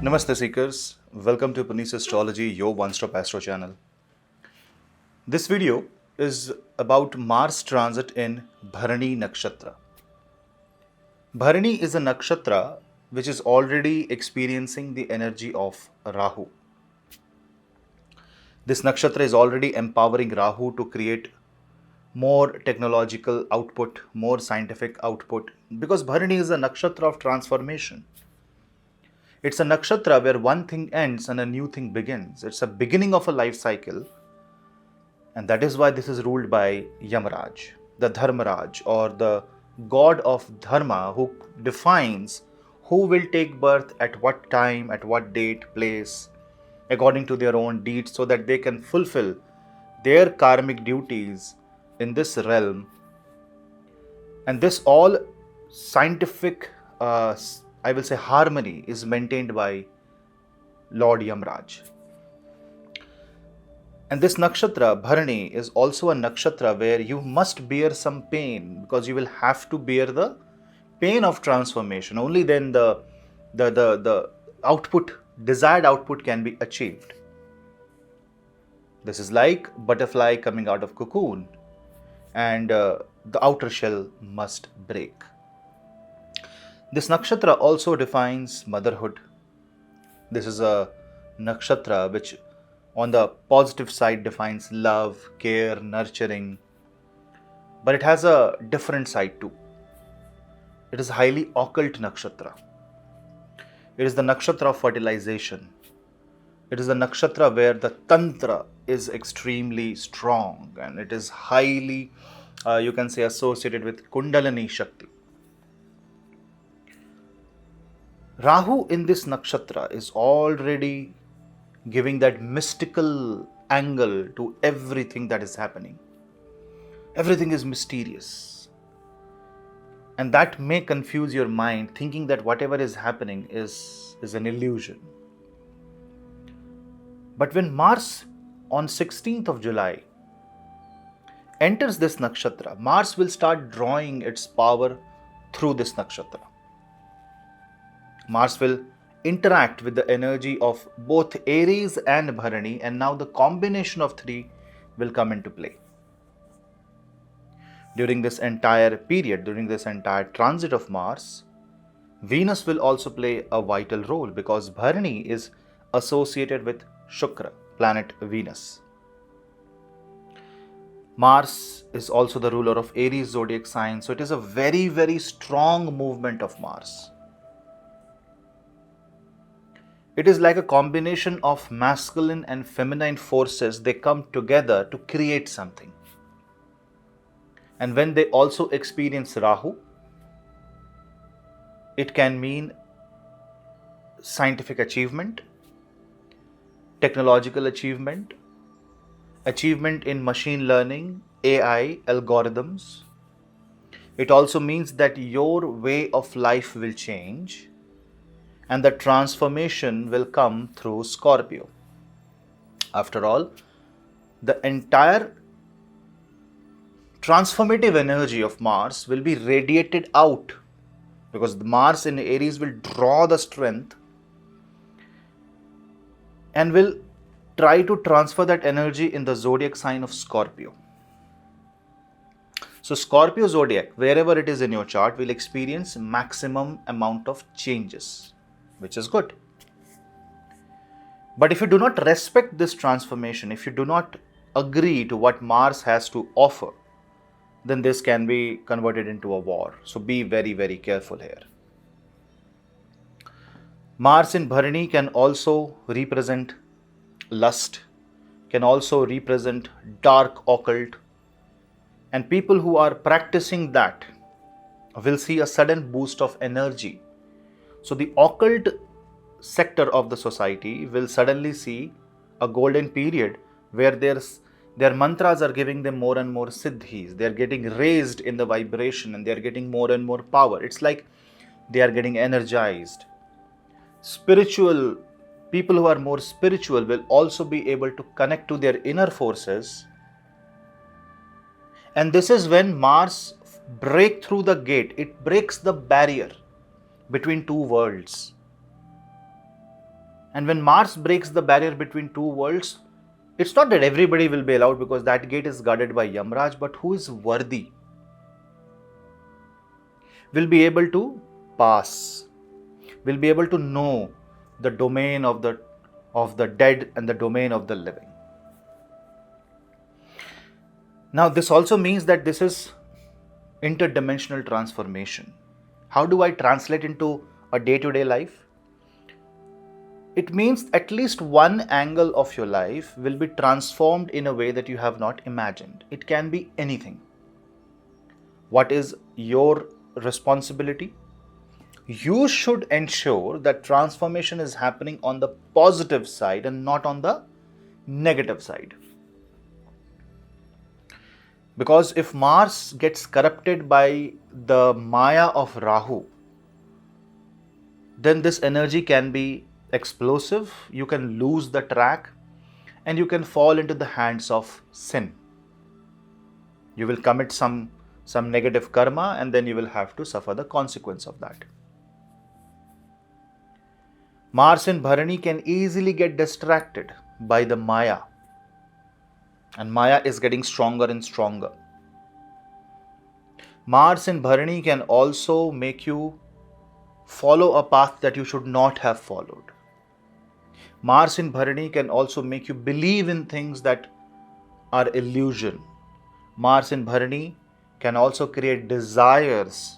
Namaste Seekers, welcome to Punneit Astrology, your one-stop astro channel. This video is about Mars transit in Bharini Nakshatra. Bharini is a nakshatra which is already experiencing the energy of Rahu. This nakshatra is already empowering Rahu to create more technological output, more scientific output, because Bharini is a nakshatra of transformation. It's a nakshatra where one thing ends and a new thing begins. It's a beginning of a life cycle. And that is why this is ruled by Yamaraj, the Dharmaraj, or the god of Dharma, who defines who will take birth at what time, at what date, place, according to their own deeds, so that they can fulfill their karmic duties in this realm. And this all scientific I will say harmony is maintained by Lord Yamaraj. And this nakshatra, Bharini, is also a nakshatra where you must bear some pain, because you will have to bear the pain of transformation. Only then the output, desired output, can be achieved. This is like butterfly coming out of cocoon, and the outer shell must break. This nakshatra also defines motherhood. This is a nakshatra which on the positive side defines love, care, nurturing. But it has a different side too. It is a highly occult nakshatra. It is the nakshatra of fertilization. It is the nakshatra where the tantra is extremely strong, and it is highly, you can say, associated with Kundalini Shakti. Rahu in this nakshatra is already giving that mystical angle to everything that is happening. Everything is mysterious. And that may confuse your mind, thinking that whatever is happening is an illusion. But when Mars on 16th of July enters this nakshatra, Mars will start drawing its power through this nakshatra. Mars will interact with the energy of both Aries and Bharini, and now the combination of three will come into play. During this entire period, during this entire transit of Mars, Venus will also play a vital role, because Bharini is associated with Shukra, planet Venus. Mars is also the ruler of Aries zodiac sign, so it is a very, very strong movement of Mars. It is like a combination of masculine and feminine forces. They come together to create something. And when they also experience Rahu, it can mean scientific achievement, technological achievement, achievement in machine learning, AI, algorithms. It also means that your way of life will change, and the transformation will come through Scorpio. After all, the entire transformative energy of Mars will be radiated out, because the Mars in Aries will draw the strength and will try to transfer that energy in the zodiac sign of Scorpio. So Scorpio zodiac, wherever it is in your chart, will experience maximum amount of changes, which is good. But if you do not respect this transformation, if you do not agree to what Mars has to offer, then this can be converted into a war. So be very, very careful here. Mars in Bharini can also represent lust, can also represent dark occult, and people who are practicing that will see a sudden boost of energy. So the occult sector of the society will suddenly see a golden period where their mantras are giving them more and more siddhis. They are getting raised in the vibration, and they are getting more and more power. It's like they are getting energized. Spiritual people who are more spiritual will also be able to connect to their inner forces. And this is when Mars breaks through the gate. It breaks the barrier between two worlds. And when Mars breaks the barrier between two worlds, it's not that everybody will be allowed, because that gate is guarded by Yamraj, but who is worthy will be able to pass, will be able to know the domain of the dead and the domain of the living. Now, this also means that this is interdimensional transformation. How do I translate into a day-to-day life? It means at least one angle of your life will be transformed in a way that you have not imagined. It can be anything. What is your responsibility? You should ensure that transformation is happening on the positive side and not on the negative side. Because if Mars gets corrupted by the Maya of Rahu, then this energy can be explosive, you can lose the track, and you can fall into the hands of sin. You will commit some negative karma, and then you will have to suffer the consequence of that. Mars in Bharini can easily get distracted by the Maya, and Maya is getting stronger and stronger. Mars in Bharini can also make you follow a path that you should not have followed. Mars in Bharini can also make you believe in things that are illusion. Mars in Bharini can also create desires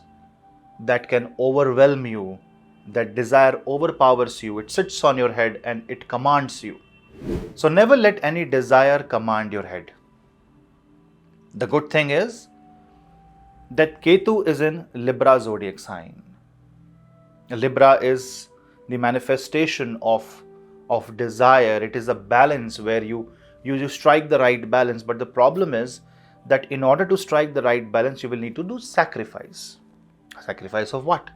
that can overwhelm you. That desire overpowers you. It sits on your head and it commands you. So never let any desire command your head. The good thing is that Ketu is in Libra zodiac sign. Libra is the manifestation of desire. It is a balance where you strike the right balance. But the problem is that in order to strike the right balance, you will need to do sacrifice. Sacrifice of what?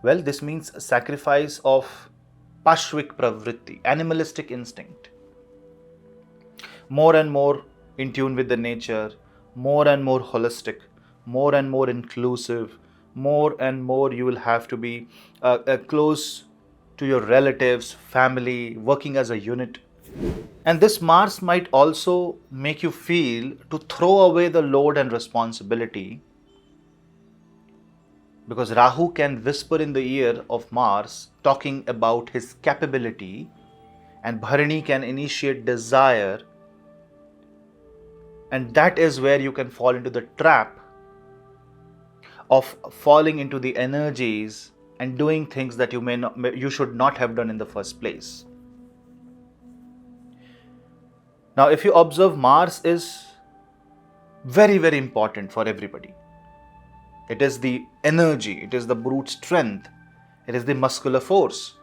Well, this means sacrifice of pashvik pravritti, animalistic instinct. More and more in tune with the nature, more and more holistic, more and more inclusive, more and more you will have to be close to your relatives, family, working as a unit. And this Mars might also make you feel to throw away the load and responsibility, because Rahu can whisper in the ear of Mars talking about his capability, and Bharini can initiate desire, and that is where you can fall into the trap of falling into the energies and doing things that you should not have done in the first place. Now, if you observe, Mars is very, very important for everybody. It is the energy, it is the brute strength, it is the muscular force.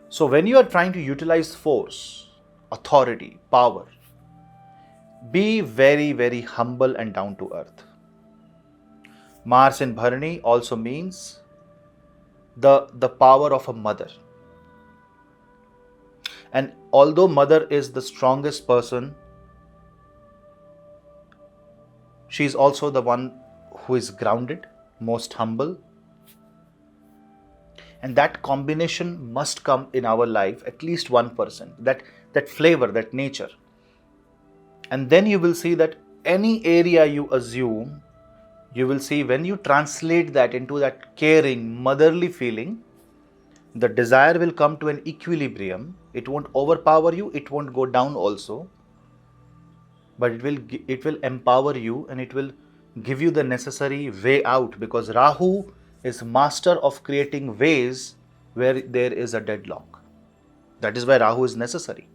So when you are trying to utilize force, authority, power, be very, very humble and down to earth. Mars in Bharini also means the power of a mother. And although mother is the strongest person, she is also the one who is grounded, most humble. And that combination must come in our life, at least 1%, that flavor, that nature. And then you will see that any area you assume, you will see when you translate that into that caring, motherly feeling, the desire will come to an equilibrium. It won't overpower you, it won't go down also. But it will empower you, and it will give you the necessary way out, because Rahu is master of creating ways where there is a deadlock. That is why Rahu is necessary.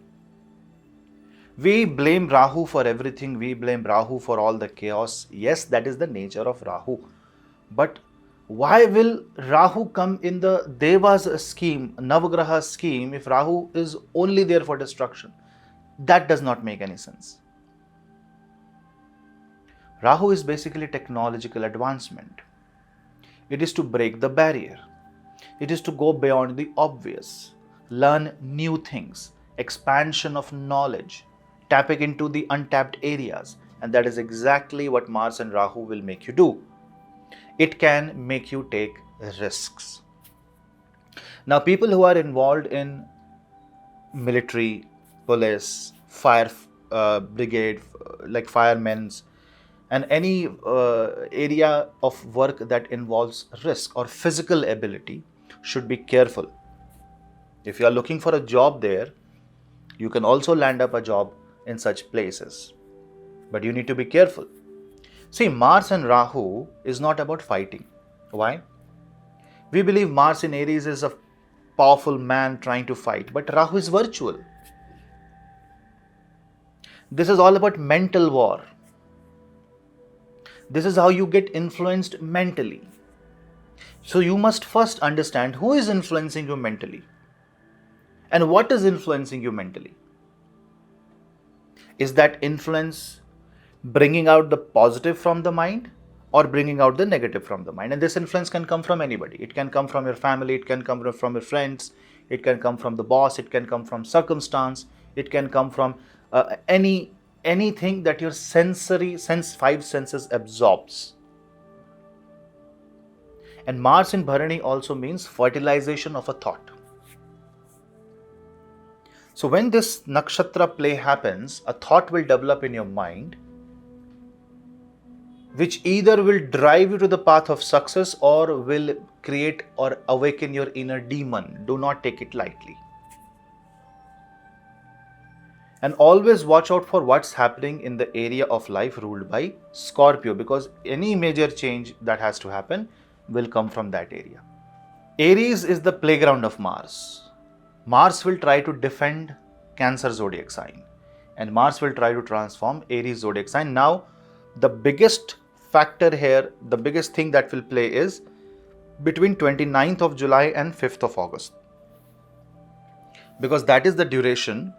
We blame Rahu for everything. We blame Rahu for all the chaos. Yes, that is the nature of Rahu. But why will Rahu come in the Deva's scheme, Navagraha scheme, if Rahu is only there for destruction? That does not make any sense. Rahu is basically technological advancement. It is to break the barrier. It is to go beyond the obvious, learn new things, expansion of knowledge, tapping into the untapped areas. And that is exactly what Mars and Rahu will make you do. It can make you take risks. Now, people who are involved in military, police, fire brigade, like firemen's, and any area of work that involves risk or physical ability should be careful. If you are looking for a job there, you can also land up a job in such places, but you need to be careful. See, Mars and Rahu is not about fighting. Why? We believe Mars in Aries is a powerful man trying to fight, but Rahu is virtual. This is all about mental war. This is how you get influenced mentally. So you must first understand who is influencing you mentally and what is influencing you mentally. Is that influence bringing out the positive from the mind or bringing out the negative from the mind? And this influence can come from anybody. It can come from your family, it can come from your friends, it can come from the boss, it can come from circumstance, it can come from anything that your five senses absorbs. And Mars in Bharini also means fertilization of a thought. So when this nakshatra play happens, a thought will develop in your mind, which either will drive you to the path of success or will create or awaken your inner demon. Do not take it lightly. And always watch out for what's happening in the area of life ruled by Scorpio, because any major change that has to happen will come from that area. Aries is the playground of Mars. Mars will try to defend Cancer zodiac sign, and Mars will try to transform Aries zodiac sign. Now, the biggest factor here, the biggest thing that will play is between 29th of July and 5th of August. Because that is the duration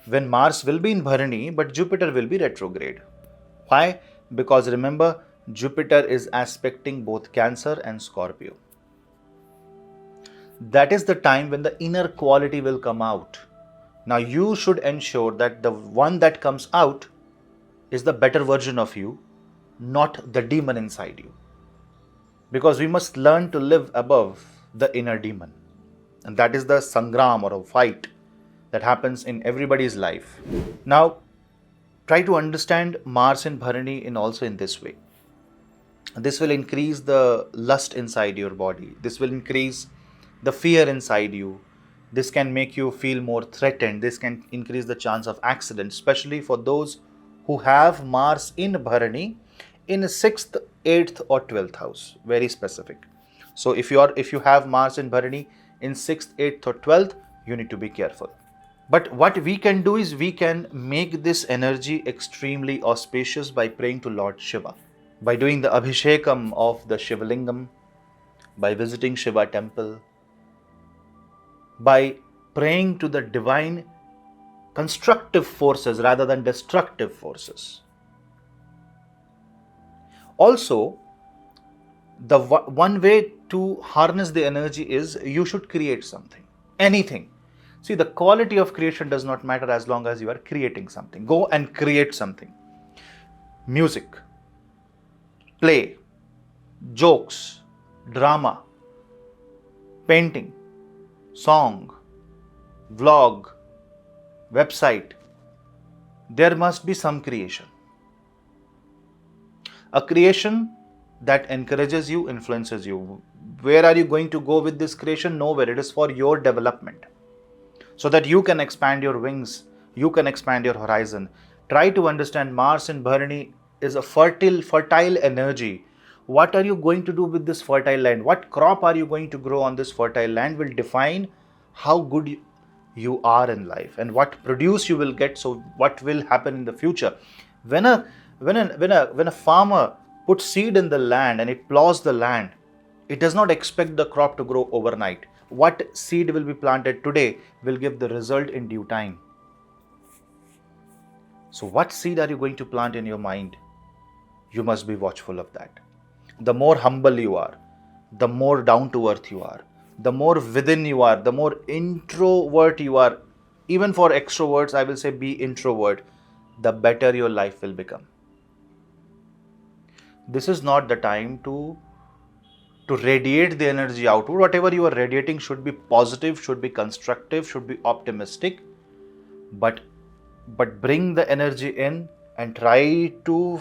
when Mars will be in Bharini, but Jupiter will be retrograde. Why? Because remember, Jupiter is aspecting both Cancer and Scorpio. That is the time when the inner quality will come out. Now you should ensure that the one that comes out is the better version of you, not the demon inside you. Because we must learn to live above the inner demon. And that is the sangram or a fight that happens in everybody's life. Now, try to understand Mars in Bharini also in this way. This will increase the lust inside your body. This will increase the fear inside you. This can make you feel more threatened. This can increase the chance of accident, especially for those who have Mars in Bharini in 6th, 8th or 12th house. Very specific. So if you have Mars in Bharini in 6th, 8th or 12th, you need to be careful. But what we can do is we can make this energy extremely auspicious by praying to Lord Shiva, by doing the Abhishekam of the Shivalingam, by visiting Shiva temple, by praying to the divine constructive forces rather than destructive forces. Also, the one way to harness the energy is you should create something, anything. See, the quality of creation does not matter as long as you are creating something. Go and create something. Music, play, jokes, drama, painting, song, vlog, website. There must be some creation. A creation that encourages you, influences you. Where are you going to go with this creation? Nowhere. It is for your development, so that you can expand your wings, you can expand your horizon. Try to understand Mars in Bharini is a fertile energy. What are you going to do with this fertile land? What crop are you going to grow on this fertile land will define how good you are in life and what produce you will get. So what will happen in the future? When a farmer puts seed in the land and it plows the land, it does not expect the crop to grow overnight. What seed will be planted today will give the result in due time. So what seed are you going to plant in your mind? You must be watchful of that. The more humble you are, the more down to earth you are, the more within you are, the more introvert you are. Even for extroverts, I will say be introvert, the better your life will become. This is not the time to to radiate the energy outward. Whatever you are radiating should be positive, should be constructive, should be optimistic, but bring the energy in and try to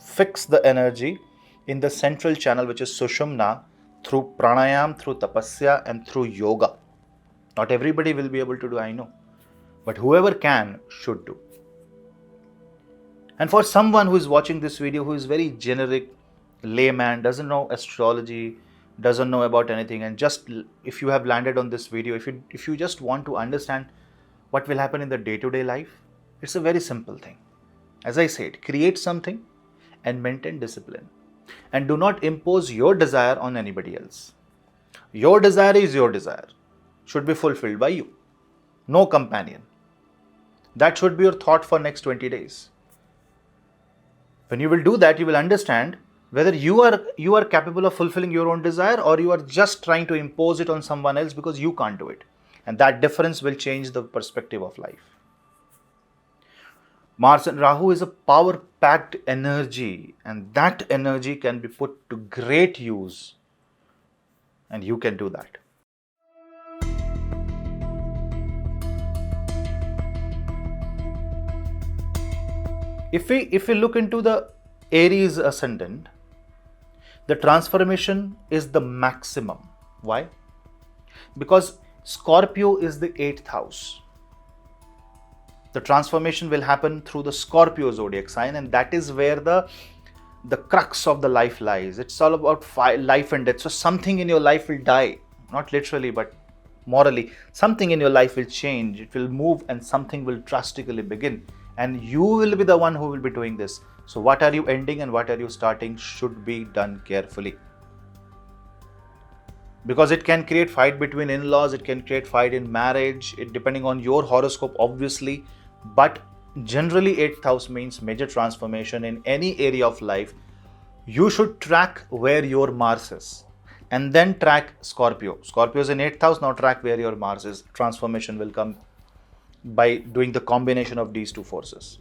fix the energy in the central channel, which is Sushumna, through pranayam, through tapasya, and through yoga. Not everybody will be able to do, I know, but whoever can should do. And for someone who is watching this video, who is very generic, layman, doesn't know astrology, doesn't know about anything, and just if you have landed on this video, if you just want to understand what will happen in the day-to-day life, it's a very simple thing. As I said, create something and maintain discipline. And do not impose your desire on anybody else. Your desire is your desire. Should be fulfilled by you. No companion. That should be your thought for next 20 days. When you will do that, you will understand whether you are capable of fulfilling your own desire, or you are just trying to impose it on someone else because you can't do it. And that difference will change the perspective of life. Mars and Rahu is a power-packed energy, and that energy can be put to great use, and you can do that. If we look into the Aries ascendant, the transformation is the maximum. Why? Because Scorpio is the 8th house. The transformation will happen through the Scorpio zodiac sign, and that is where the crux of the life lies. It's all about life and death. So something in your life will die, not literally but morally. Something in your life will change, it will move, and something will drastically begin. And you will be the one who will be doing this. So what are you ending and what are you starting should be done carefully. Because it can create fight between in-laws, it can create fight in marriage, depending on your horoscope obviously. But generally 8th house means major transformation in any area of life. You should track where your Mars is and then track Scorpio. Scorpio is in 8th house, now track where your Mars is. Transformation will come by doing the combination of these two forces.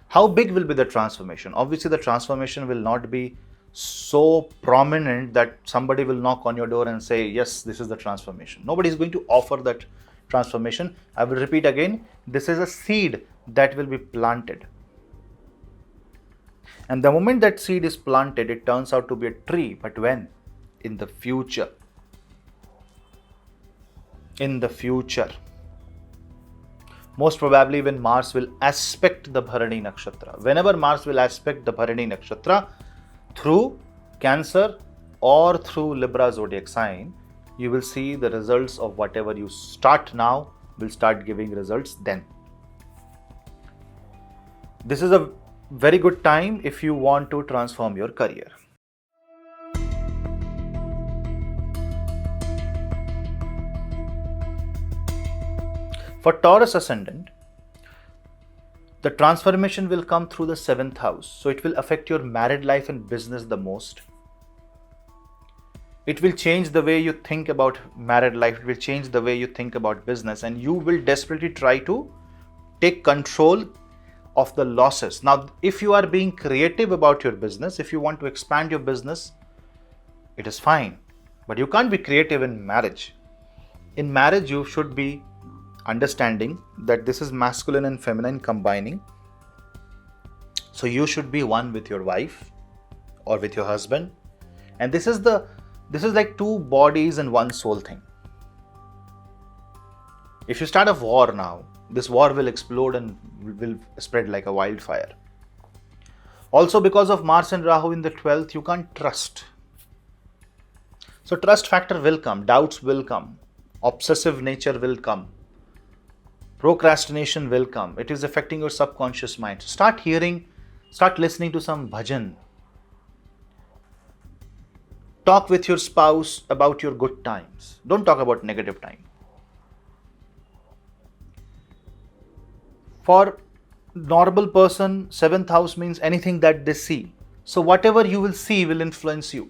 How big will be the transformation? Obviously the transformation will not be so prominent that somebody will knock on your door and say, yes, this is the transformation. Nobody is going to offer that transformation. I will repeat again, this is a seed that will be planted. And the moment that seed is planted, it turns out to be a tree. But when? In the future. In the future. Most probably when Mars will aspect the Bharini Nakshatra. Whenever Mars will aspect the Bharini Nakshatra, through Cancer or through Libra zodiac sign, you will see the results of whatever you start now will start giving results then. This is a very good time if you want to transform your career. For Taurus ascendant, the transformation will come through the 7th house. So it will affect your married life and business the most. It will change the way you think about married life. It will change the way you think about business, and you will desperately try to take control of the losses. Now, if you are being creative about your business, if you want to expand your business, it is fine. But you can't be creative in marriage. In marriage, you should be understanding that this is masculine and feminine combining. So you should be one with your wife or with your husband. And this is like two bodies and one soul thing. If you start a war now, this war will explode and will spread like a wildfire. Also, because of Mars and Rahu in the 12th, you can't trust. So trust factor will come, doubts will come, obsessive nature will come, procrastination will come. It is affecting your subconscious mind. Start listening to some bhajan. Talk with your spouse about your good times. Don't talk about negative time. For normal person, 7th house means anything that they see. So whatever you will see will influence you,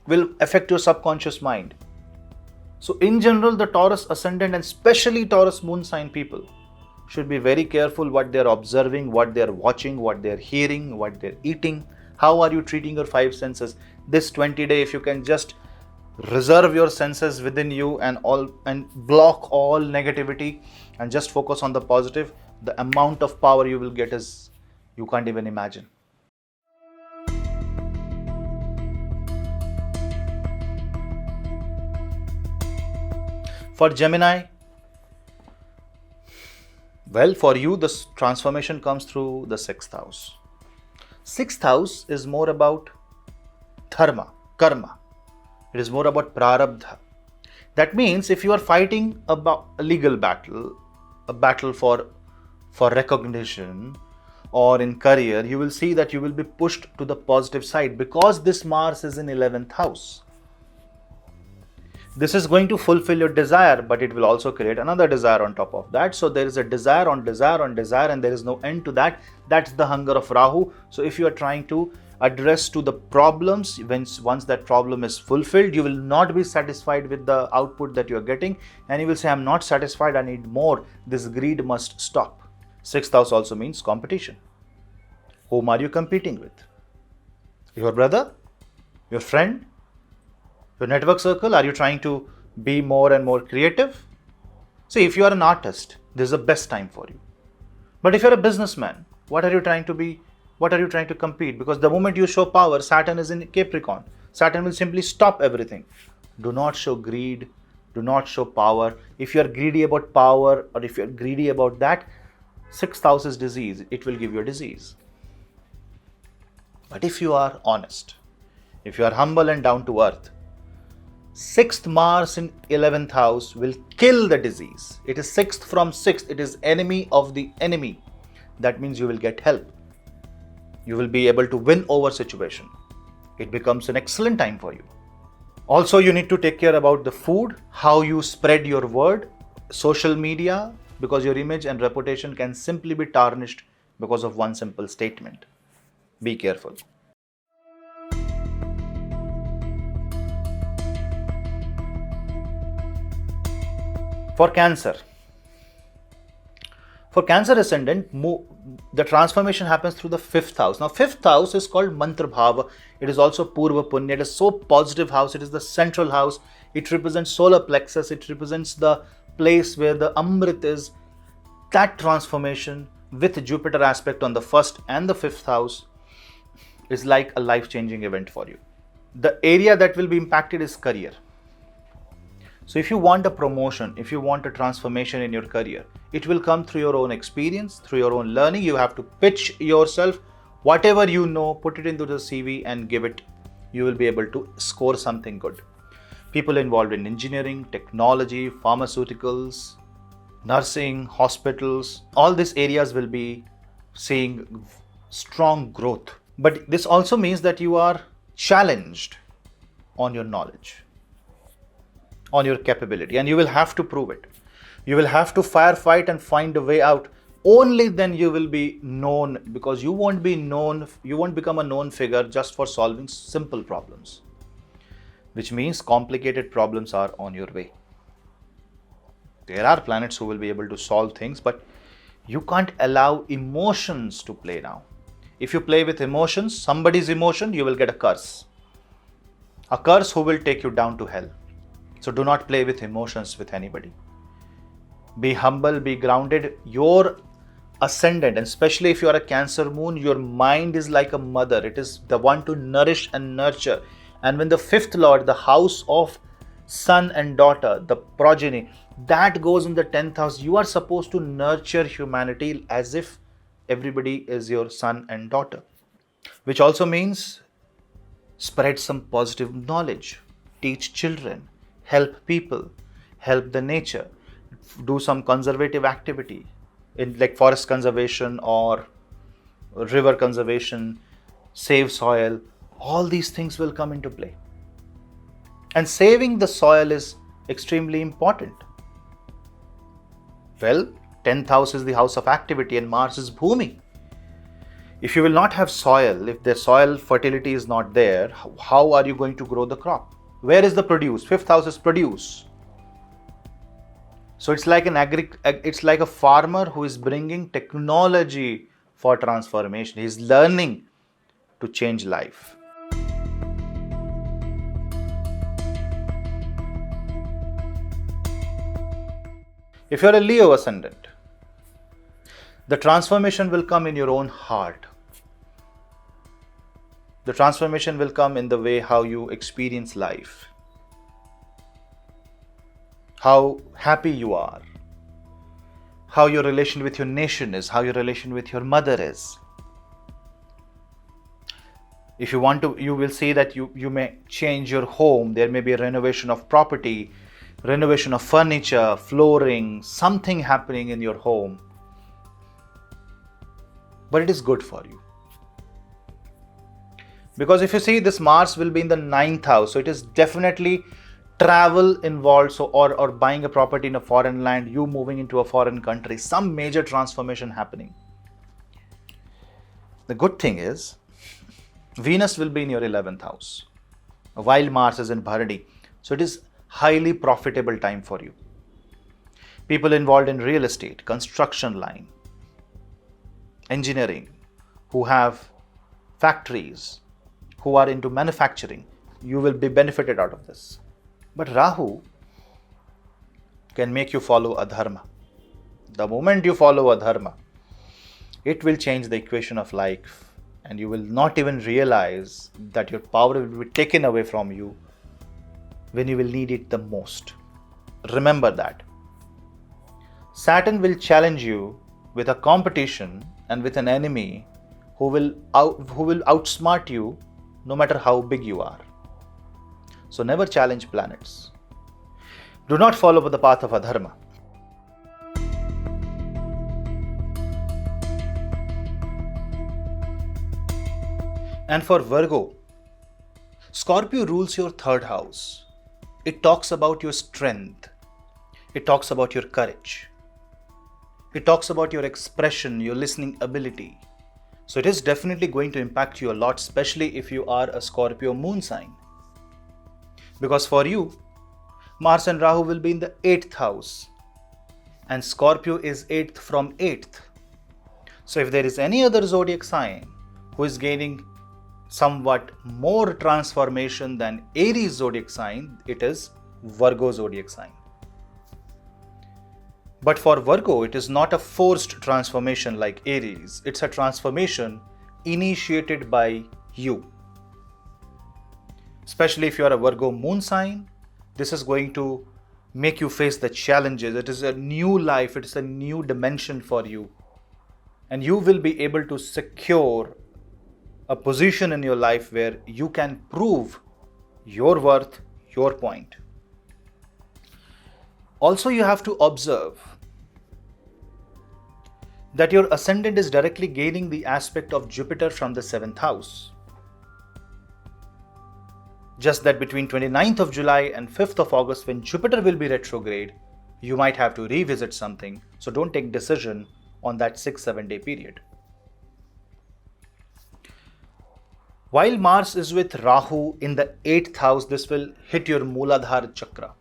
will affect your subconscious mind. So in general, the Taurus ascendant and especially Taurus moon sign people should be very careful what they are observing, what they are watching, what they are hearing, what they are eating. How are you treating your 5 senses? this 20-day, if you can just reserve your senses within you and block all negativity and just focus on the positive, the amount of power you will get is you can't even imagine. For Gemini, well, for you, this transformation comes through the 6th house. 6th house is more about dharma, karma. It is more about prarabdha. That means if you are fighting a legal battle, a battle for recognition, or in career, you will see that you will be pushed to the positive side because this Mars is in 11th house. This is going to fulfill your desire, but it will also create another desire on top of that. So there is a desire on desire on desire, and there is no end to that. That's the hunger of Rahu. So if you are trying to address to the problems, once that problem is fulfilled, you will not be satisfied with the output that you are getting, and you will say, I'm not satisfied, I need more. This greed must stop. 6th house also means competition. Whom are you competing with? Your brother? Your friend? Your network circle? Are you trying to be more and more creative? See, if you are an artist, this is the best time for you. But if you're a businessman, what are you trying to be? What are you trying to compete? Because the moment you show power, Saturn is in Capricorn. Saturn will simply stop everything. Do not show greed. Do not show power. If you are greedy about power, or if you are greedy about that, 6th house is disease. It will give you a disease. But if you are honest, if you are humble and down to earth, 6th Mars in 11th house will kill the disease. It is 6th from 6th. It is enemy of the enemy. That means you will get help. You will be able to win over situation. It becomes an excellent time for you. Also, you need to take care about the food, how you spread your word, social media, because your image and reputation can simply be tarnished because of one simple statement. Be careful. For Cancer. For Cancer ascendant, the transformation happens through the 5th house. Now, 5th house is called Mantra Bhava. It is also Purva Punya. It is so positive house. It is the central house. It represents solar plexus. It represents the place where the Amrit is. That transformation with Jupiter aspect on the 1st and the 5th house is like a life-changing event for you. The area that will be impacted is career. So if you want a promotion, if you want a transformation in your career, it will come through your own experience, through your own learning. You have to pitch yourself, whatever you know, put it into the CV and give it. You will be able to score something good. People involved in engineering, technology, pharmaceuticals, nursing, hospitals, all these areas will be seeing strong growth. But this also means that you are challenged on your knowledge, on your capability, and you will have to prove it. You will have to firefight and find a way out. Only then you will be known, because you won't be known, you won't become a known figure just for solving simple problems, which means complicated problems are on your way. There are planets who will be able to solve things, but you can't allow emotions to play now. If you play with emotions, somebody's emotion, you will get a curse. A curse who will take you down to hell. So do not play with emotions with anybody. Be humble, be grounded. Your ascendant, and especially if you are a Cancer moon, your mind is like a mother. It is the one to nourish and nurture. And when the 5th lord, the house of son and daughter, the progeny, that goes in the 10th house, you are supposed to nurture humanity as if everybody is your son and daughter. Which also means spread some positive knowledge, teach children, help people, help the nature, do some conservative activity in like forest conservation or river conservation, save soil. All these things will come into play. And saving the soil is extremely important. Well, 10th house is the house of activity and Mars is Bhumi. If you will not have soil, if the soil fertility is not there, how are you going to grow the crop? Where is the produce? 5th house is produce. So it's like it's like a farmer who is bringing technology for transformation. He's learning to change life. If you're a Leo ascendant, the transformation will come in your own heart. The transformation will come in the way how you experience life, how happy you are, how your relation with your nation is, how your relation with your mother is. If you want to, you will see that you may change your home. There may be a renovation of property, renovation of furniture, flooring, something happening in your home. But it is good for you. Because if you see, this Mars will be in the 9th house. So it is definitely travel involved. So or buying a property in a foreign land, you moving into a foreign country, some major transformation happening. The good thing is, Venus will be in your 11th house, while Mars is in Bharini. So it is highly profitable time for you. People involved in real estate, construction line, engineering, who have factories, who are into manufacturing, you will be benefited out of this. But Rahu can make you follow adharma. The moment you follow adharma, it will change the equation of life. And you will not even realize that your power will be taken away from you when you will need it the most. Remember that. Saturn will challenge you with a competition and with an enemy who will outsmart you no matter how big you are. So never challenge planets. Do not follow the path of adharma. And for Virgo, Scorpio rules your 3rd house. It talks about your strength. It talks about your courage. It talks about your expression, your listening ability. So it is definitely going to impact you a lot, especially if you are a Scorpio moon sign. Because for you, Mars and Rahu will be in the 8th house. And Scorpio is 8th from 8th. So if there is any other zodiac sign who is gaining somewhat more transformation than Aries zodiac sign, it is Virgo zodiac sign. But for Virgo, it is not a forced transformation like Aries. It's a transformation initiated by you. Especially if you are a Virgo moon sign, this is going to make you face the challenges. It is a new life. It is a new dimension for you. And you will be able to secure a position in your life where you can prove your worth, your point. Also, you have to observe that your ascendant is directly gaining the aspect of Jupiter from the 7th house. Just that between 29th of July and 5th of August, when Jupiter will be retrograde, you might have to revisit something. So don't take decision on that 6-7 day period. While Mars is with Rahu in the 8th house, this will hit your Mooladhara chakra.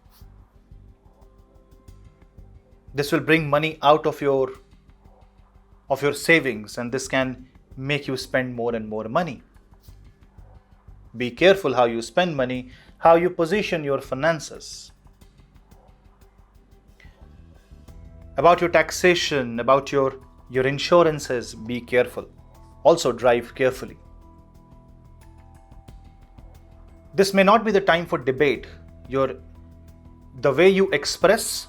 This will bring money out of your savings, and this can make you spend more and more money. Be careful how you spend money, how you position your finances. About your taxation, about your insurances, be careful. Also drive carefully. This may not be the time for debate. The way you express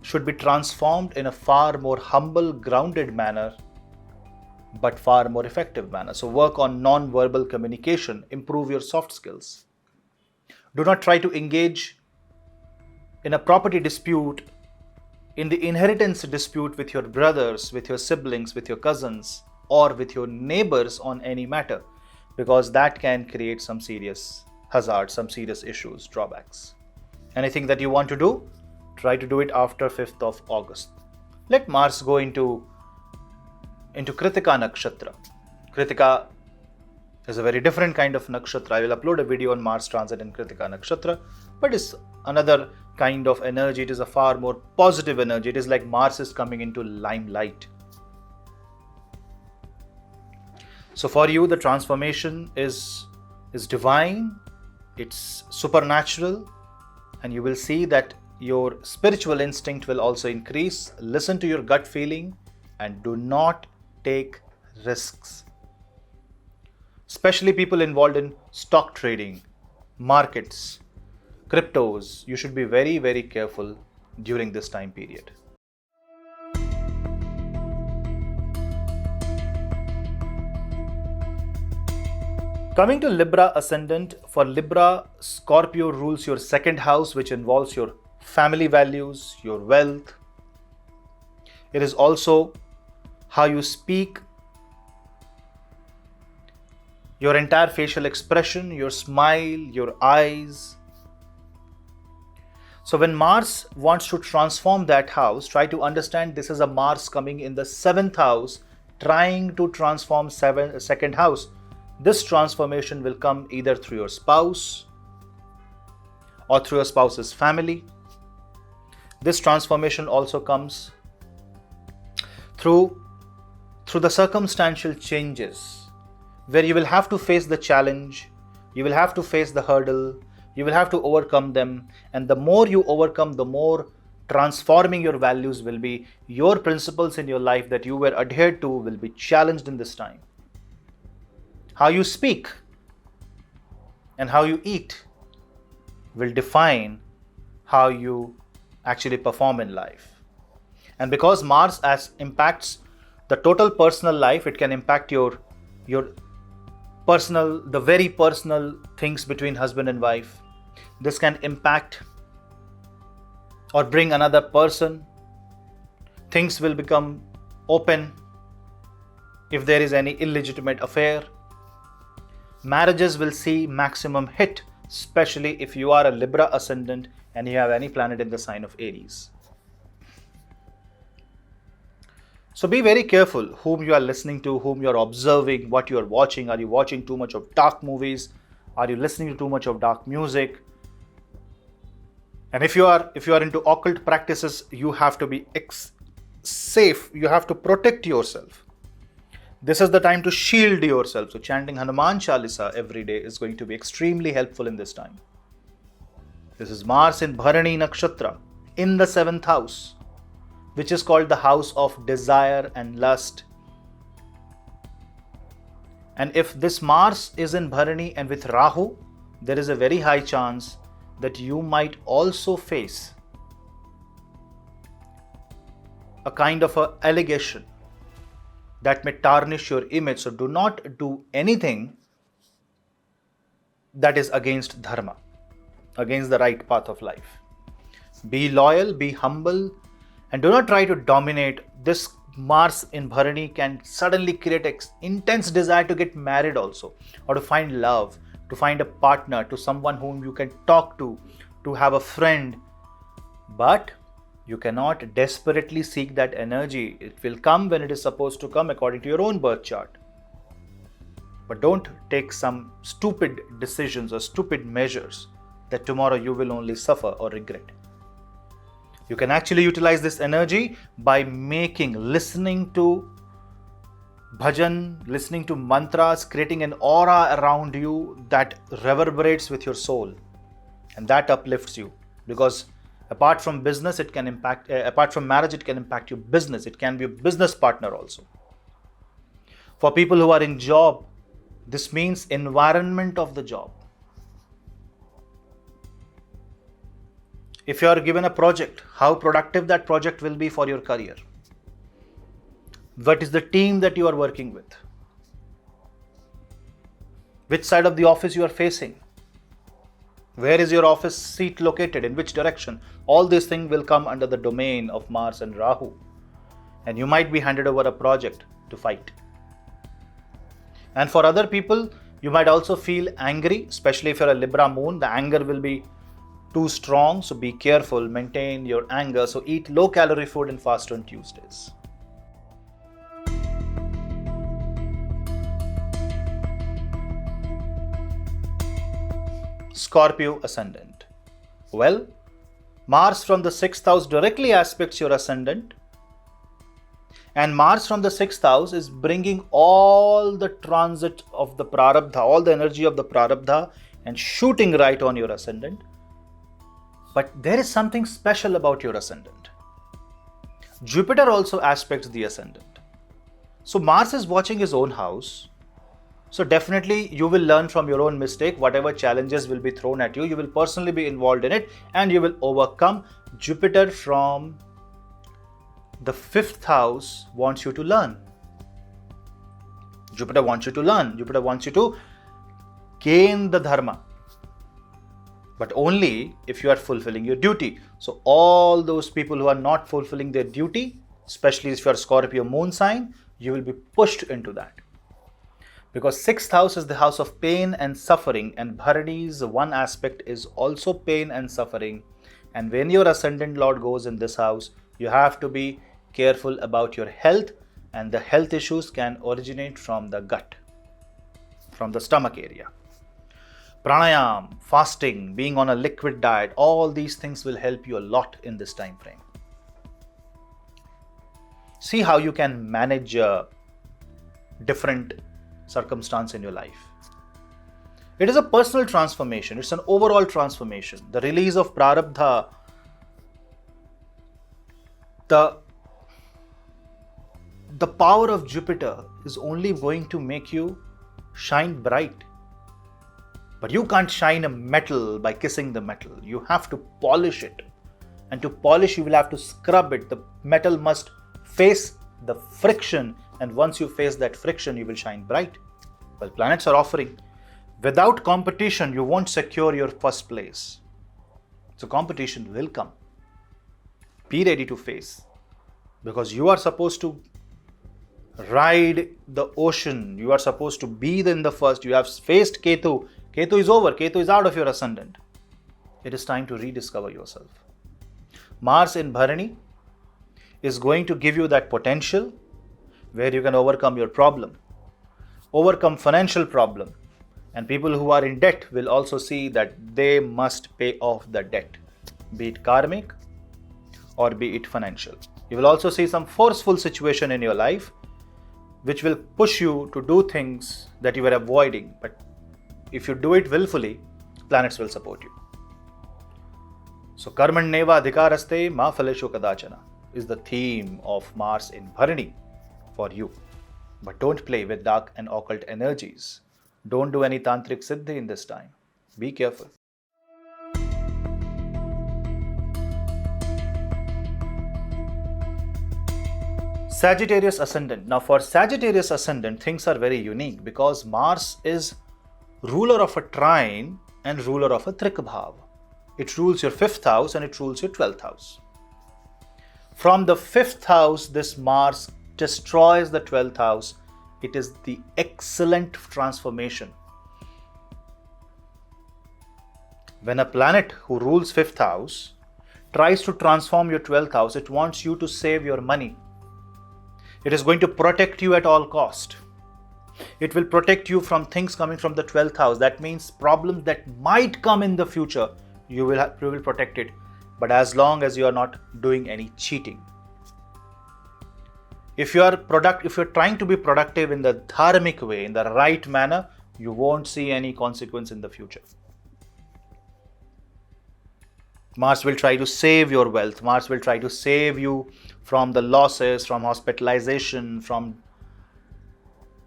should be transformed in a far more humble, grounded manner, but far more effective manner. So work on non-verbal communication, improve your soft skills. Do not try to engage in a property dispute, in the inheritance dispute with your brothers, with your siblings, with your cousins, or with your neighbors on any matter, because that can create some serious hazards, some serious issues, drawbacks. Anything that you want to do, try to do it after 5th of August. Let Mars go into Kritika Nakshatra. Kritika is a very different kind of nakshatra. I will upload a video on Mars transit in Kritika Nakshatra, but it's another kind of energy. It is a far more positive energy. It is like Mars is coming into limelight. So for you, the transformation is divine, it's supernatural, and you will see that your spiritual instinct will also increase. Listen to your gut feeling and do not take risks. Especially people involved in stock trading, markets, cryptos, you should be very, very careful during this time period. Coming to Libra ascendant, for Libra, Scorpio rules your second house, which involves your family values, your wealth. It is also how you speak, your entire facial expression, your smile, your eyes. So when Mars wants to transform that house, try to understand this is a Mars coming in the 7th house, trying to transform second house. This transformation will come either through your spouse or through your spouse's family. This transformation also comes through the circumstantial changes, where you will have to face the challenge, you will have to face the hurdle, you will have to overcome them, and the more you overcome, the more transforming your values will be. Your principles in your life that you were adhered to will be challenged in this time. How you speak and how you eat will define how you actually perform in life. And because Mars impacts the total personal life, it can impact your personal, the very personal things between husband and wife. This can impact or bring another person. Things will become open if there is any illegitimate affair. Marriages will see maximum hit, especially if you are a Libra ascendant and you have any planet in the sign of Aries. So be very careful whom you are listening to, whom you are observing, what you are watching. Are you watching too much of dark movies? Are you listening to too much of dark music? And if you are into occult practices, you have to be safe. You have to protect yourself. This is the time to shield yourself. So chanting Hanuman Chalisa every day is going to be extremely helpful in this time. This is Mars in Bharini Nakshatra in the 7th house, which is called the house of desire and lust. And if this Mars is in Bharini and with Rahu, there is a very high chance that you might also face a kind of an allegation that may tarnish your image. So do not do anything that is against dharma, against the right path of life. Be loyal, be humble, and do not try to dominate. This Mars in Bharini can suddenly create an intense desire to get married also, or to find love, to find a partner, to someone whom you can talk to have a friend. But you cannot desperately seek that energy. It will come when it is supposed to come according to your own birth chart. But don't take some stupid decisions or stupid measures that tomorrow you will only suffer or regret. You can actually utilize this energy by listening to bhajan, listening to mantras, creating an aura around you that reverberates with your soul, and that uplifts you. Because apart from business, it can impact, apart from marriage, it can impact your business. It can be a business partner also. For people who are in job, this means environment of the job. If you are given a project, how productive that project will be for your career. What is the team that you are working with? Which side of the office you are facing? Where is your office seat located? In which direction? All these things will come under the domain of Mars and Rahu. And you might be handed over a project to fight. And for other people, you might also feel angry, especially if you're a Libra moon. The anger will be too strong, so be careful, maintain your anger. So eat low calorie food and fast on Tuesdays. Scorpio ascendant. Well, Mars from the 6th house directly aspects your ascendant, and Mars from the 6th house is bringing all the transit of the prarabdha, all the energy of the prarabdha, and shooting right on your ascendant. But there is something special about your ascendant. Jupiter also aspects the ascendant. So Mars is watching his own house. So definitely you will learn from your own mistake. Whatever challenges will be thrown at you, you will personally be involved in it and you will overcome. Jupiter from the 5th house wants you to learn. Jupiter wants you to learn. Jupiter wants you to gain the dharma. But only if you are fulfilling your duty. So all those people who are not fulfilling their duty, especially if you are Scorpio moon sign, you will be pushed into that. Because 6th house is the house of pain and suffering, and Bharani's one aspect is also pain and suffering. And when your ascendant lord goes in this house, you have to be careful about your health, and the health issues can originate from the gut, from the stomach area. Pranayam, fasting, being on a liquid diet, all these things will help you a lot in this time frame. See how you can manage different circumstance in your life. It is a personal transformation. It's an overall transformation. The release of prarabdha, the power of Jupiter is only going to make you shine bright. But you can't shine a metal by kissing the metal. You have to polish it. And to polish, you will have to scrub it. The metal must face the friction. And once you face that friction, you will shine bright. Well, planets are offering. Without competition, you won't secure your first place. So competition will come. Be ready to face. Because you are supposed to ride the ocean. You are supposed to be in the first. You have faced Ketu. Ketu is over. Ketu is out of your ascendant. It is time to rediscover yourself. Mars in Bharani is going to give you that potential where you can overcome your problem, overcome financial problem. And people who are in debt will also see that they must pay off the debt, be it karmic or be it financial. You will also see some forceful situation in your life which will push you to do things that you were avoiding. But if you do it willfully, planets will support you. So karmanneva adhikaraste ma phaleshu kadachana is the theme of Mars in Bharani for you. But don't play with dark and occult energies. Don't do any tantric siddhi in this time. Be careful. Sagittarius ascendant. Now for Sagittarius ascendant, things are very unique because Mars is ruler of a trine and ruler of a trikbhav. It rules your 5th house and it rules your 12th house. From the 5th house, this Mars destroys the 12th house. It is the excellent transformation. When a planet who rules 5th house tries to transform your 12th house, it wants you to save your money. It is going to protect you at all cost. It will protect you from things coming from the 12th house. That means problems that might come in the future, you will protect it. But as long as you are not doing any cheating. If you are trying to be productive in the dharmic way, in the right manner, you won't see any consequence in the future. Mars will try to save your wealth. Mars will try to save you from the losses, from hospitalization, from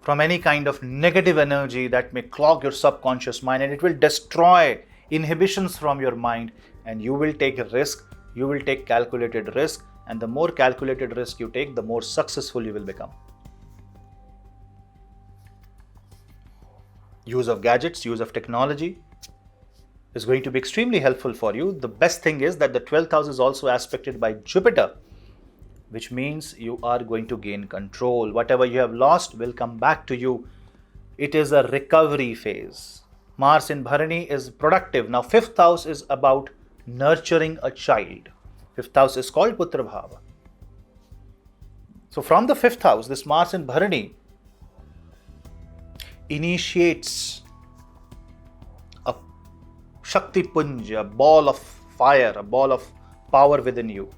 any kind of negative energy that may clog your subconscious mind, and it will destroy inhibitions from your mind, and you will take a risk. You will take calculated risk, and the more calculated risk you take, the more successful you will become. Use of gadgets, use of technology is going to be extremely helpful for you. The best thing is that the 12th house is also aspected by Jupiter, which means you are going to gain control. Whatever you have lost will come back to you. It is a recovery phase. Mars in Bharani is productive. Now 5th house is about nurturing a child. 5th house is called Putra Bhava. So from the 5th house, this Mars in Bharani initiates a Shakti Punj, a ball of fire, a ball of power within you.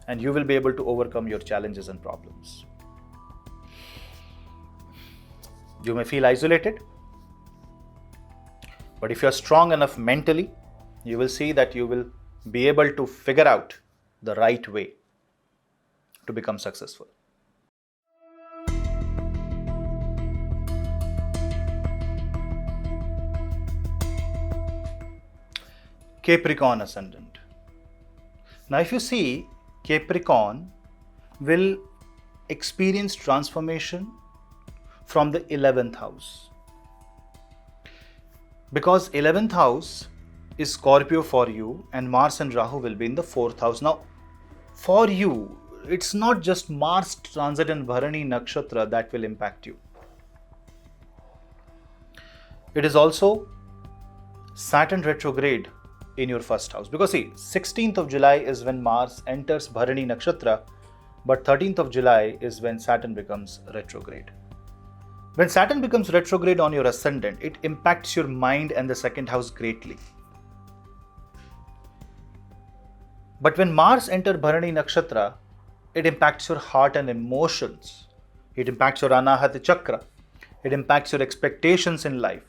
And you will be able to overcome your challenges and problems. You may feel isolated, but if you are strong enough mentally, you will see that you will be able to figure out the right way to become successful. Capricorn ascendant. Now, if you see, Capricorn will experience transformation from the 11th house, because 11th house is Scorpio for you, and Mars and Rahu will be in the 4th house. Now, for you, it's not just Mars transit in Bharini Nakshatra that will impact you. It is also Saturn retrograde in your first house. Because see, 16th of July is when Mars enters Bharini Nakshatra, but 13th of July is when Saturn becomes retrograde. When Saturn becomes retrograde on your ascendant, it impacts your mind and the second house greatly. But when Mars enters Bharini Nakshatra, it impacts your heart and emotions. It impacts your Anahata Chakra. It impacts your expectations in life.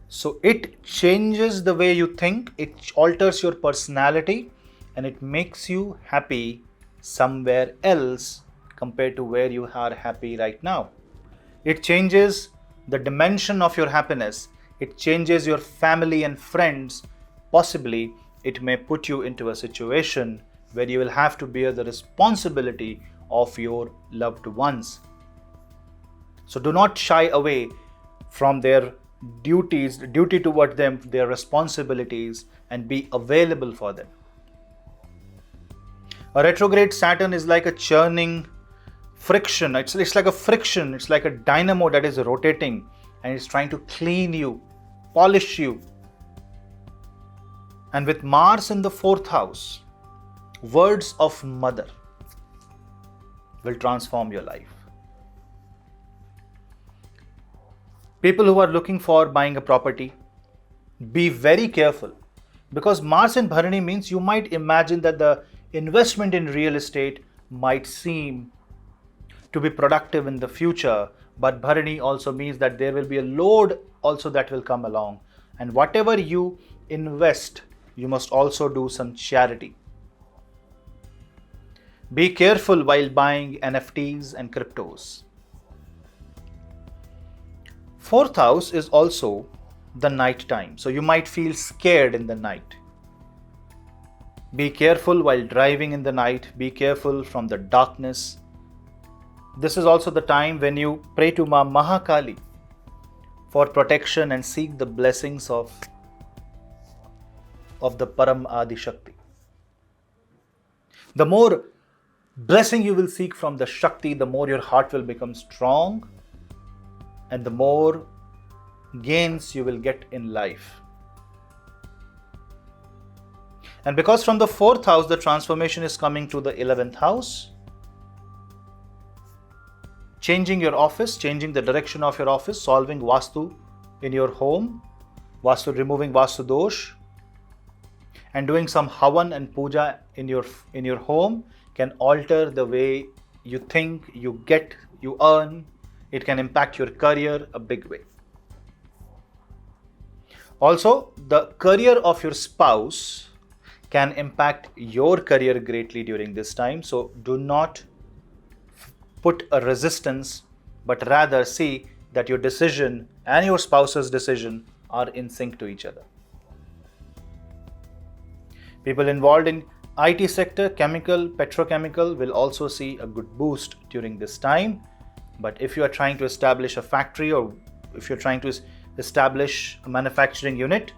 So it changes the way you think, it alters your personality, and it makes you happy somewhere else compared to where you are happy right now. It changes the dimension of your happiness. It changes your family and friends. Possibly, it may put you into a situation where you will have to bear the responsibility of your loved ones. So do not shy away from their duty toward them, their responsibilities, and be available for them. A retrograde Saturn is like a churning friction. It's like a friction. It's like a dynamo that is rotating and it's trying to clean you, polish you. And with Mars in the 4th house, words of mother will transform your life. People who are looking for buying a property, be very careful, because Mars in Bharini means you might imagine that the investment in real estate might seem to be productive in the future, but Bharini also means that there will be a load also that will come along, and whatever you invest, you must also do some charity. Be careful while buying NFTs and cryptos. 4th house is also the night time, so you might feel scared in the night. Be careful while driving in the night. Be careful from the darkness. This is also the time when you pray to Ma Mahakali for protection and seek the blessings of the Param Adi Shakti. The more blessing you will seek from the Shakti, the more your heart will become strong, and the more gains you will get in life. And because from the 4th house, the transformation is coming to the 11th house, changing your office, changing the direction of your office, solving Vastu in your home, removing Vastu Dosh, and doing some Havan and Puja in your home can alter the way you think, you get, you earn. It can impact your career a big way. Also, the career of your spouse can impact your career greatly during this time. So do not put a resistance, but rather see that your decision and your spouse's decision are in sync to each other. People involved in IT sector, chemical, petrochemical will also see a good boost during this time. But if you are trying to establish a factory, or if you're trying to establish a manufacturing unit,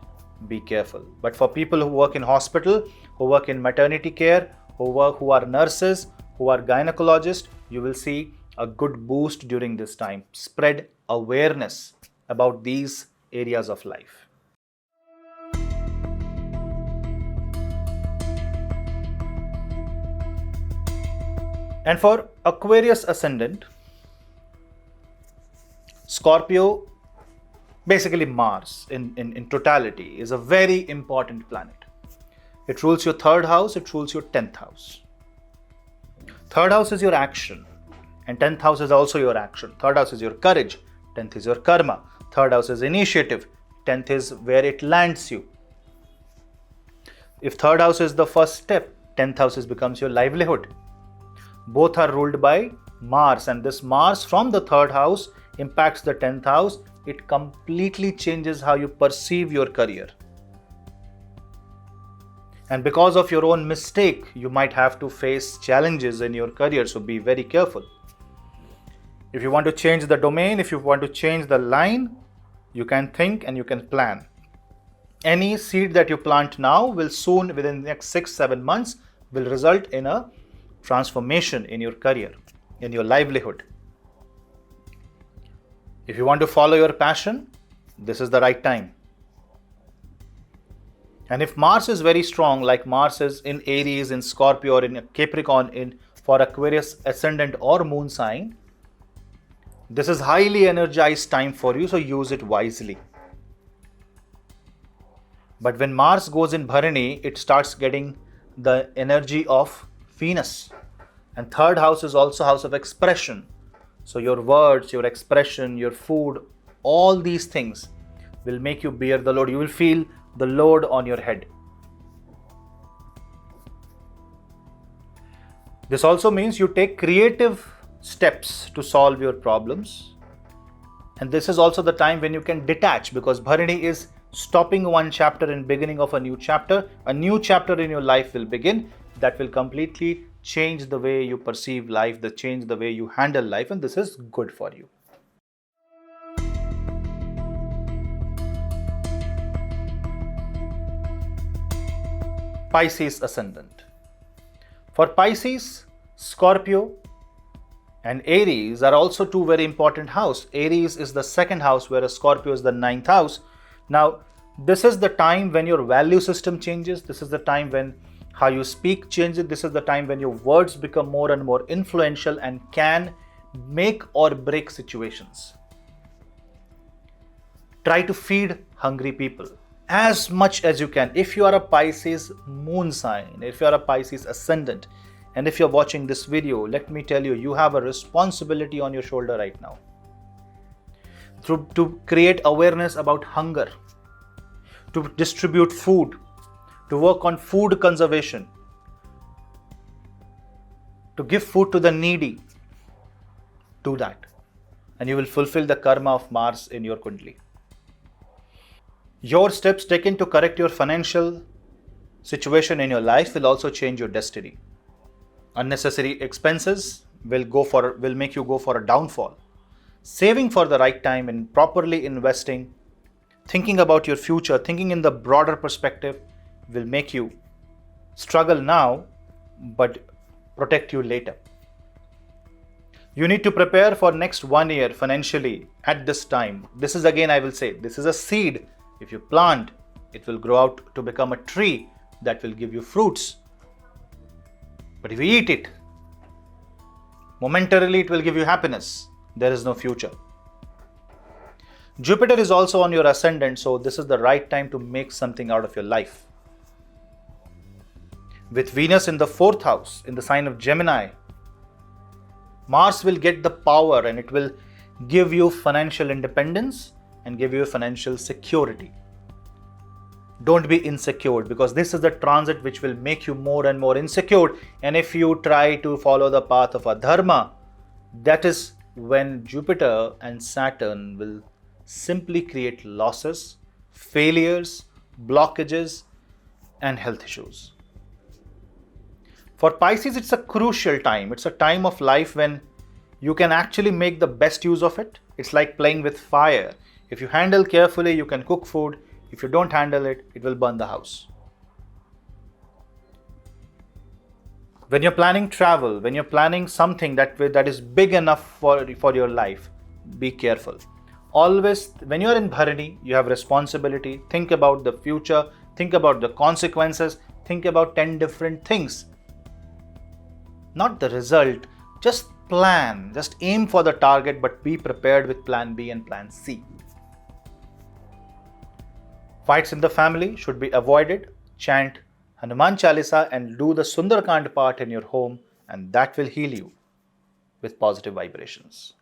be careful. But for people who work in hospital, who work in maternity care, who are nurses, who are gynecologists, you will see a good boost during this time. Spread awareness about these areas of life. And for Aquarius ascendant, Scorpio, basically Mars in totality, is a very important planet. It rules your 3rd house, it rules your 10th house. 3rd house is your action, and 10th house is also your action. 3rd house is your courage, 10th is your karma. 3rd house is initiative, 10th is where it lands you. If third house is the first step, 10th house becomes your livelihood. Both are ruled by Mars, and this Mars from the third house impacts the 10th house. It completely changes how you perceive your career. And because of your own mistake, you might have to face challenges in your career, so be very careful. If you want to change the domain, if you want to change the line, you can think and you can plan. Any seed that you plant now will soon, within the next 6-7 months, will result in a transformation in your career, in your livelihood. If you want to follow your passion, this is the right time. And if Mars is very strong, like Mars is in Aries, in Scorpio, or in Capricorn, for Aquarius ascendant or moon sign, this is highly energized time for you, so use it wisely. But when Mars goes in Bharini, it starts getting the energy of Venus. And third house is also house of expression. So your words, your expression, your food, all these things will make you bear the load. You will feel the load on your head. This also means you take creative steps to solve your problems. And this is also the time when you can detach, because Bharini is stopping one chapter and beginning of a new chapter. A new chapter in your life will begin that will completely change the way you perceive life, change the way you handle life, and this is good for you. Pisces ascendant. For Pisces, Scorpio and Aries are also two very important houses. Aries is the second house, whereas Scorpio is the 9th house. Now, this is the time when your value system changes. This is the time when how you speak changes. This is the time when your words become more and more influential and can make or break situations. Try to feed hungry people as much as you can. If you are a Pisces moon sign, if you are a Pisces ascendant, and if you're watching this video, let me tell you, you have a responsibility on your shoulder right now to create awareness about hunger, to distribute food, to work on food conservation, to give food to the needy. Do that, and you will fulfill the karma of Mars in your Kundali. Your steps taken to correct your financial situation in your life will also change your destiny. Unnecessary expenses will make you go for a downfall. Saving for the right time and properly investing, thinking about your future, thinking in the broader perspective will make you struggle now but protect you later. You need to prepare for next 1 year financially at this time. This is, again, I will say, this is a seed. If you plant, it will grow out to become a tree that will give you fruits. But if you eat it, momentarily it will give you happiness. There is no future. Jupiter is also on your ascendant, so this is the right time to make something out of your life. With Venus in the 4th house, in the sign of Gemini, Mars will get the power and it will give you financial independence and give you financial security. Don't be insecure, because this is the transit which will make you more and more insecure. And if you try to follow the path of adharma, that is when Jupiter and Saturn will simply create losses, failures, blockages, and health issues. For Pisces, it's a crucial time. It's a time of life when you can actually make the best use of it. It's like playing with fire. If you handle carefully, you can cook food. If you don't handle it, it will burn the house. When you're planning travel, when you're planning something that is big enough for your life, be careful. Always, when you're in Bharini, you have responsibility. Think about the future. Think about the consequences. Think about 10 different things. Not the result. Just plan. Just aim for the target, but be prepared with plan B and plan C. Fights in the family should be avoided. Chant Hanuman Chalisa and do the Sundarkand part in your home, and that will heal you with positive vibrations.